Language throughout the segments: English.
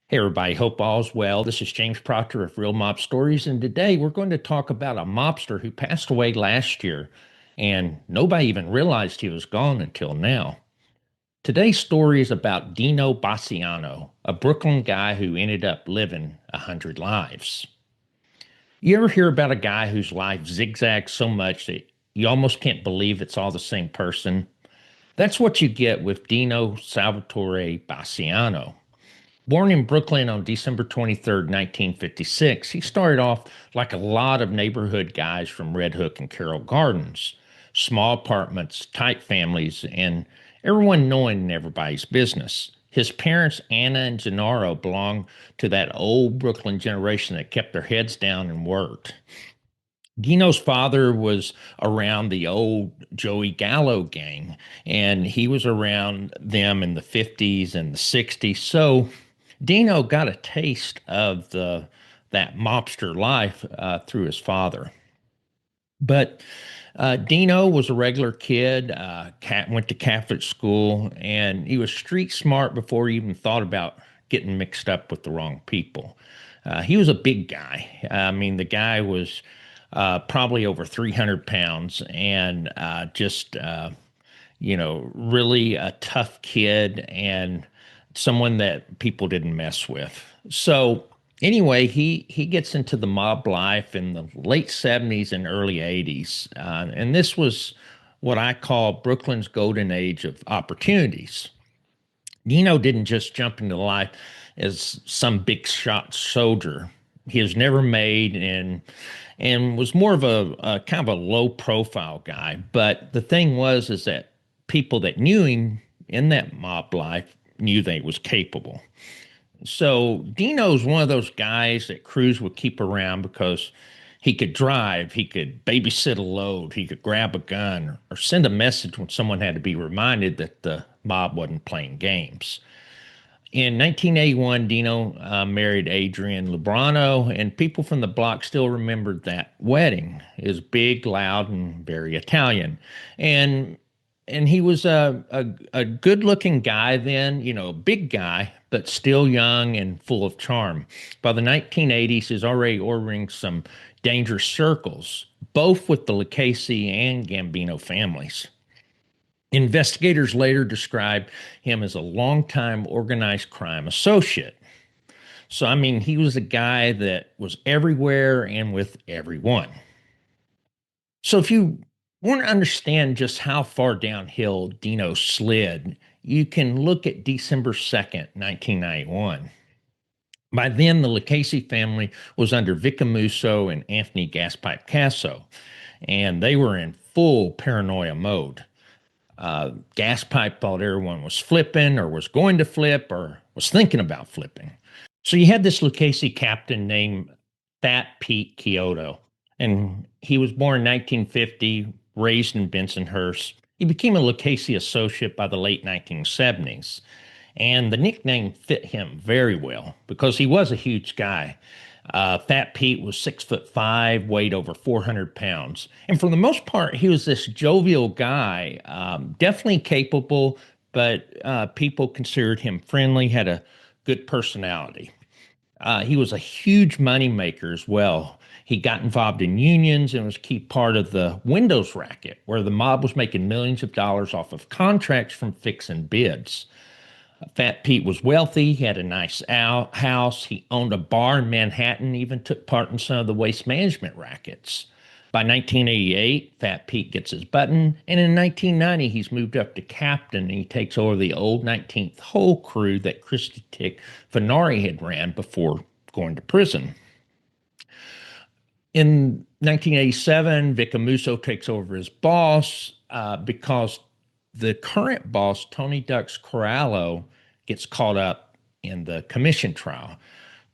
Hey everybody, hope all's well. This is James Proctor of Real Mob Stories, and today we're going to talk about a mobster who passed away last year, and nobody even realized he was gone until now. Today's story is about Dino Basciano, a Brooklyn guy who ended up living 100 lives. You ever hear about a guy whose life zigzags so much that you almost can't believe it's all the same person? That's what you get with Dino Salvatore Bassiano. Born in Brooklyn on December 23rd, 1956, he started off like a lot of neighborhood guys from Red Hook and Carroll Gardens, small apartments, tight families, and everyone knowing everybody's business. His parents, Anna and Gennaro, belonged to that old Brooklyn generation that kept their heads down and worked. Dino's father was around the old Joey Gallo gang, and he was around them in the 50s and the 60s. So Dino got a taste of that mobster life through his father. But Dino was a regular kid, went to Catholic school, and he was street smart before he even thought about getting mixed up with the wrong people. He was a big guy. I mean, the guy was probably over 300 pounds and really a tough kid and someone that people didn't mess with. So anyway, he gets into the mob life in the late 70s and early 80s. And this was what I call Brooklyn's golden age of opportunities. Dino didn't just jump into life as some big shot soldier. He was never made and was more of a kind of a low profile guy. But the thing was is that people that knew him in that mob life knew they was capable. So Dino's one of those guys that crews would keep around because he could drive, he could babysit a load, he could grab a gun, or send a message when someone had to be reminded that the mob wasn't playing games. In 1981, Dino married Adrian Lubrano, and people from the block still remembered that wedding. It was big, loud, and very Italian. And and he was a good looking guy then, a big guy, but still young and full of charm. By the 1980s, he's already ordering some dangerous circles, both with the Lucchese and Gambino families. Investigators later described him as a longtime organized crime associate. So, I mean, he was a guy that was everywhere and with everyone. So, if you want to understand just how far downhill Dino slid, you can look at December 2nd, 1991. By then, the Lucchese family was under Vic Amuso and Anthony Gaspipe Casso, and they were in full paranoia mode. Gas pipe thought everyone was flipping or was going to flip or was thinking about flipping. So you had this Lucchese captain named Fat Pete Chiodo, and he was born in 1950, raised in Bensonhurst. He became a Lucchese associate by the late 1970s, and the nickname fit him very well because he was a huge guy. Fat Pete was 6'5", weighed over 400 pounds. And for the most part, he was this jovial guy, definitely capable, but people considered him friendly, had a good personality. He was a huge money maker as well. He got involved in unions and was a key part of the windows racket, where the mob was making millions of dollars off of contracts from fixing bids. Fat Pete was wealthy. He had a nice house. He owned a bar in Manhattan, even took part in some of the waste management rackets. By 1988, Fat Pete gets his button, and in 1990, he's moved up to captain, and he takes over the old 19th Hole crew that Christy Tick Venari had ran before going to prison. In 1987, Vic Amuso takes over as boss because the current boss, Tony Ducks Corallo, gets caught up in the commission trial.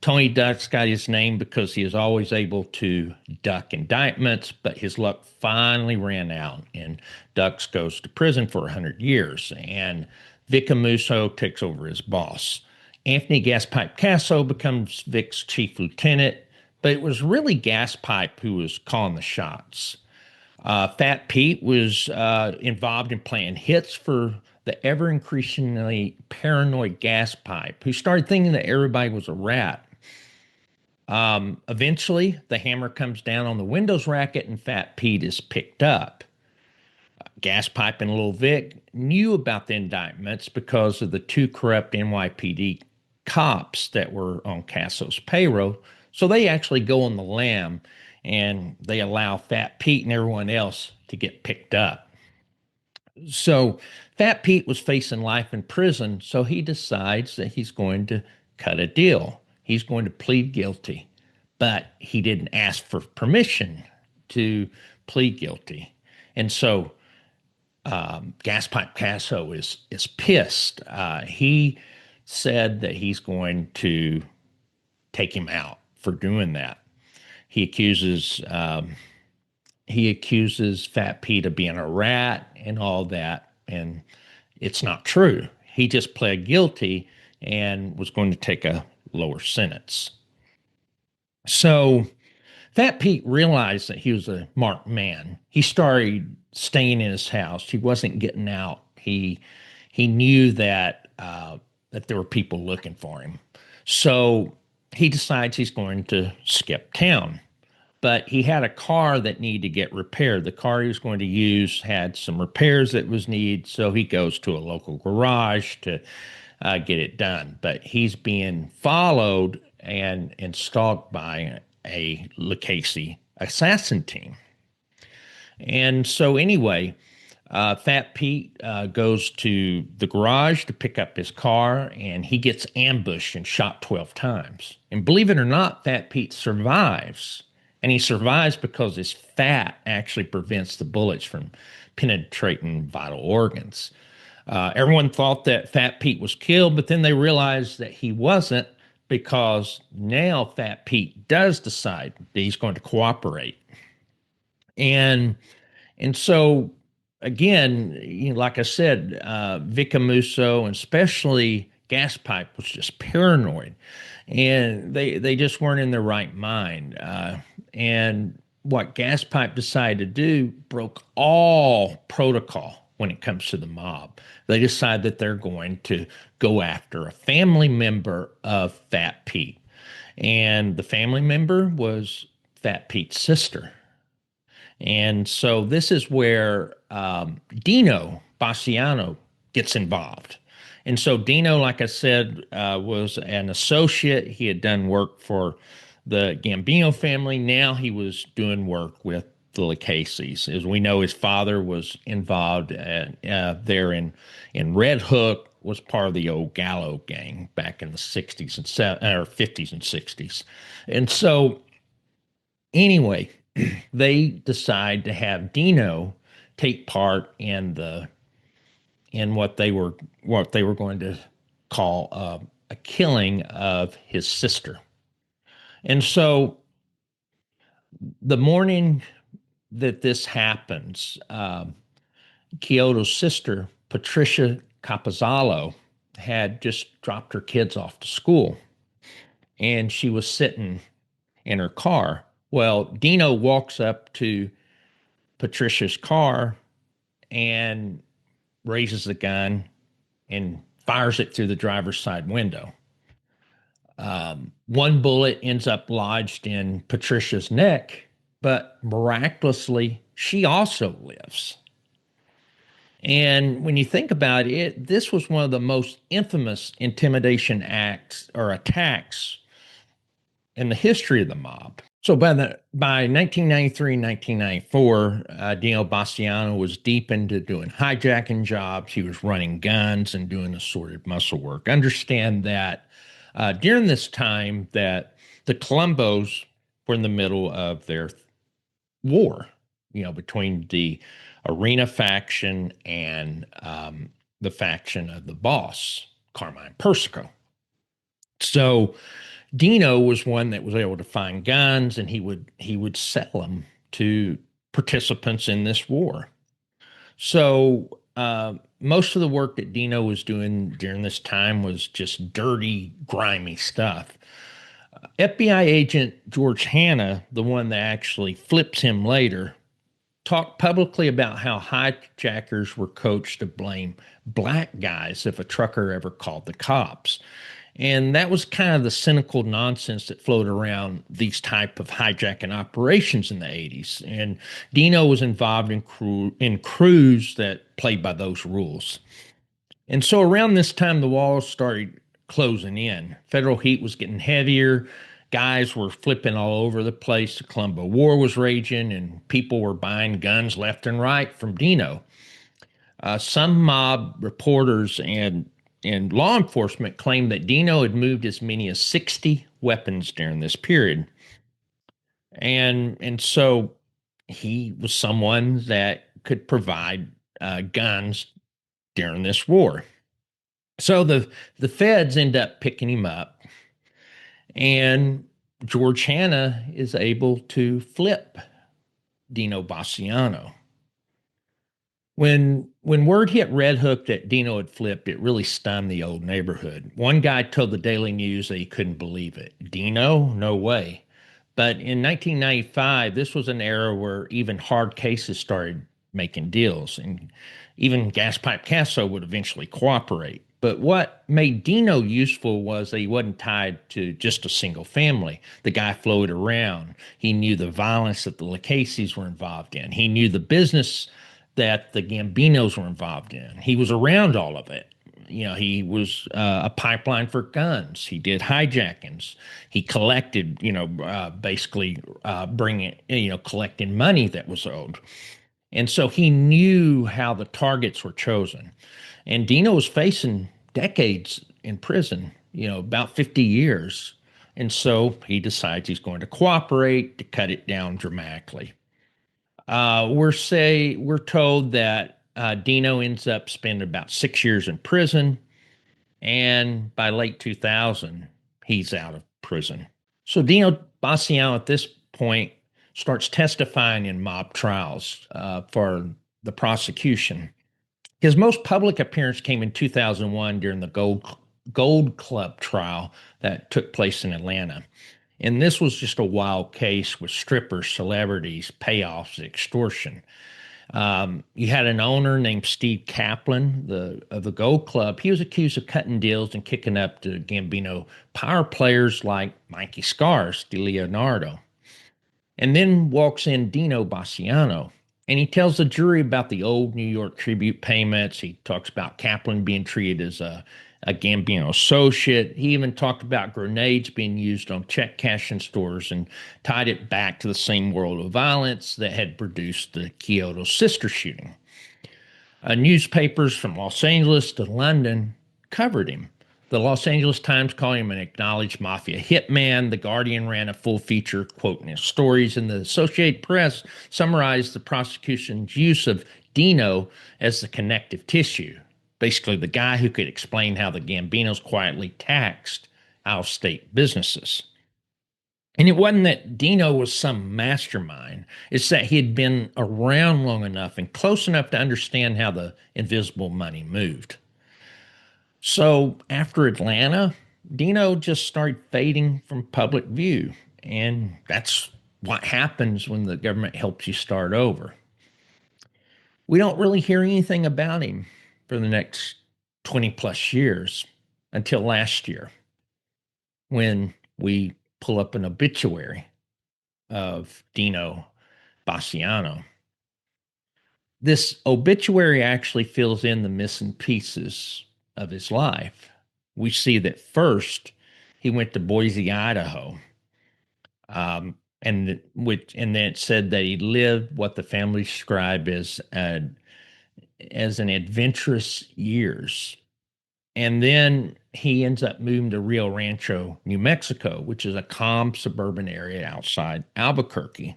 Tony Ducks got his name because he is always able to duck indictments, but his luck finally ran out, and Ducks goes to prison for 100 years, and Vic Amuso takes over as boss. Anthony Gaspipe Casso becomes Vic's chief lieutenant, but it was really Gaspipe who was calling the shots. Fat Pete was involved in playing hits for the ever increasingly paranoid gas pipe, who started thinking that everybody was a rat. Eventually, the hammer comes down on the windows racket and Fat Pete is picked up. Gas Pipe and Little Vic knew about the indictments because of the two corrupt NYPD cops that were on Casso's payroll. So they actually go on the lam and they allow Fat Pete and everyone else to get picked up. So Fat Pete was facing life in prison, so he decides that he's going to cut a deal. He's going to plead guilty, but he didn't ask for permission to plead guilty. And so Gas Pipe Casso is pissed. He said that he's going to take him out for doing that. He accuses Fat Pete of being a rat and all that, and it's not true. He just pled guilty and was going to take a lower sentence. So Fat Pete realized that he was a marked man. He started staying in his house. He wasn't getting out. He knew that that there were people looking for him. So he decides he's going to skip town. But he had a car that needed to get repaired. The car he was going to use had some repairs that was needed, so he goes to a local garage to get it done. But he's being followed and stalked by a Lucchese assassin team. And so anyway, Fat Pete goes to the garage to pick up his car, and he gets ambushed and shot 12 times. And believe it or not, Fat Pete survives. And he survives because his fat actually prevents the bullets from penetrating vital organs. Everyone thought that Fat Pete was killed, but then they realized that he wasn't, because now Fat Pete does decide that he's going to cooperate. And so, again, like I said, Vic Amuso and especially Gas Pipe was just paranoid. And they just weren't in their right mind. And what Gas Pipe decided to do broke all protocol when it comes to the mob. They decide that they're going to go after a family member of Fat Pete. And the family member was Fat Pete's sister. And so this is where Dino Basciano gets involved. And so Dino, like I said, was an associate. He had done work for the Gambino family. Now he was doing work with the Lucchese's. As we know, his father was involved there in Red Hook, was part of the old Gallo gang back in the 60s and 50s and 60s. And so anyway, they decide to have Dino take part in what they were going to call a killing of his sister. And so the morning that this happens, Chiodo's sister, Patricia Capozzalo, had just dropped her kids off to school, and she was sitting in her car. Well, Dino walks up to Patricia's car and raises the gun and fires it through the driver's side window. One bullet ends up lodged in Patricia's neck, but miraculously, she also lives. And when you think about it, this was one of the most infamous intimidation acts or attacks in the history of the mob. So by 1993, 1994, Dino Bassiano was deep into doing hijacking jobs. He was running guns and doing assorted muscle work. Understand that during this time that the Colombos were in the middle of their war, between the Arena faction and the faction of the boss, Carmine Persico. So Dino was one that was able to find guns, and he would sell them to participants in this war. So most of the work that Dino was doing during this time was just dirty, grimy stuff. FBI agent George Hanna, the one that actually flips him later, talked publicly about how hijackers were coached to blame black guys if a trucker ever called the cops. And that was kind of the cynical nonsense that floated around these type of hijacking operations in the 80s. And Dino was involved in crews that played by those rules. And so around this time, the walls started closing in. Federal heat was getting heavier. Guys were flipping all over the place. The Colombo War was raging, and people were buying guns left and right from Dino. Some mob reporters and law enforcement claimed that Dino had moved as many as 60 weapons during this period. And so he was someone that could provide guns during this war. So the feds end up picking him up, and George Hanna is able to flip Dino Bassiano. When word hit Red Hook that Dino had flipped, it really stunned the old neighborhood. One guy told the Daily News that he couldn't believe it. Dino? No way. But in 1995, this was an era where even hard cases started making deals, and even gas pipe Casso would eventually cooperate. But what made Dino useful was that he wasn't tied to just a single family. The guy flowed around. He knew the violence that the Lucchese's were involved in. He knew the business that the Gambinos were involved in. He was around all of it. You know, he was a pipeline for guns. He did hijackings. He collected, basically bringing, collecting money that was owed. And so he knew how the targets were chosen. And Dino was facing decades in prison, about 50 years. And so he decides he's going to cooperate to cut it down dramatically. We're told that Dino ends up spending about 6 years in prison, and by late 2000, he's out of prison. So Dino Bassiano at this point starts testifying in mob trials for the prosecution. His most public appearance came in 2001 during the Gold Club trial that took place in Atlanta. And this was just a wild case with strippers, celebrities, payoffs, extortion. You had an owner named Steve Kaplan of the Gold Club. He was accused of cutting deals and kicking up to Gambino power players like Mikey Scars, DeLeonardo. And then walks in Dino Bassiano, and he tells the jury about the old New York tribute payments. He talks about Kaplan being treated as a Gambino associate. He even talked about grenades being used on check cashing stores and tied it back to the same world of violence that had produced the Chiodo sister shooting. Newspapers from Los Angeles to London covered him. The Los Angeles Times called him an acknowledged mafia hitman. The Guardian ran a full feature quoting his stories, and the Associated Press summarized the prosecution's use of Dino as the connective tissue. Basically, the guy who could explain how the Gambinos quietly taxed out-of-state businesses. And it wasn't that Dino was some mastermind. It's that he had been around long enough and close enough to understand how the invisible money moved. So after Atlanta, Dino just started fading from public view. And that's what happens when the government helps you start over. We don't really hear anything about him for the next 20 plus years until last year when we pull up an obituary of Dino Bassiano. This obituary actually fills in the missing pieces of his life. We see that first he went to Boise, Idaho, and then it said that he lived what the family described as an adventurous years. And then he ends up moving to Rio Rancho, New Mexico, which is a calm suburban area outside Albuquerque.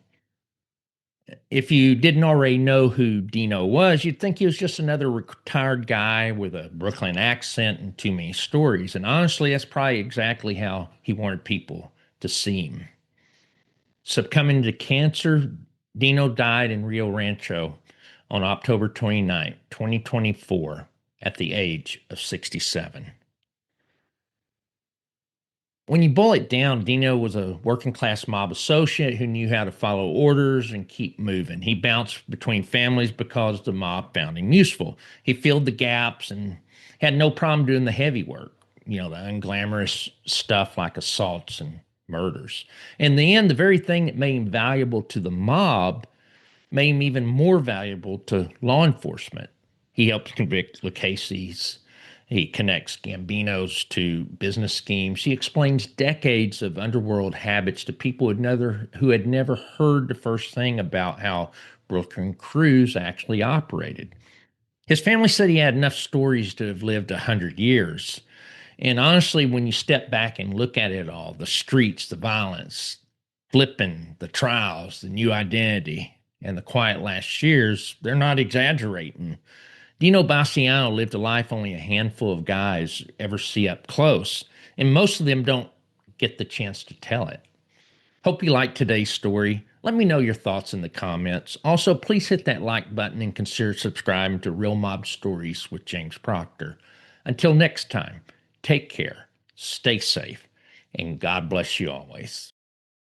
If you didn't already know who Dino was, you'd think he was just another retired guy with a Brooklyn accent and too many stories. And honestly, that's probably exactly how he wanted people to see him. Succumbing to cancer, Dino died in Rio Rancho on October 29, 2024, at the age of 67. When you boil it down, Dino was a working class mob associate who knew how to follow orders and keep moving. He bounced between families because the mob found him useful. He filled the gaps and had no problem doing the heavy work, the unglamorous stuff like assaults and murders. In the end, the very thing that made him valuable to the mob made him even more valuable to law enforcement. He helps convict Lucchese's. He connects Gambinos to business schemes. He explains decades of underworld habits to people who had never heard the first thing about how Brooklyn crews actually operated. His family said he had enough stories to have lived 100 years. And honestly, when you step back and look at it all, the streets, the violence, flipping, the trials, the new identity, and the quiet last years, they're not exaggerating. Dino Bassiano lived a life only a handful of guys ever see up close, and most of them don't get the chance to tell it. Hope you liked today's story. Let me know your thoughts in the comments. Also, please hit that like button and consider subscribing to Real Mob Stories with James Proctor. Until next time, take care, stay safe, and God bless you always.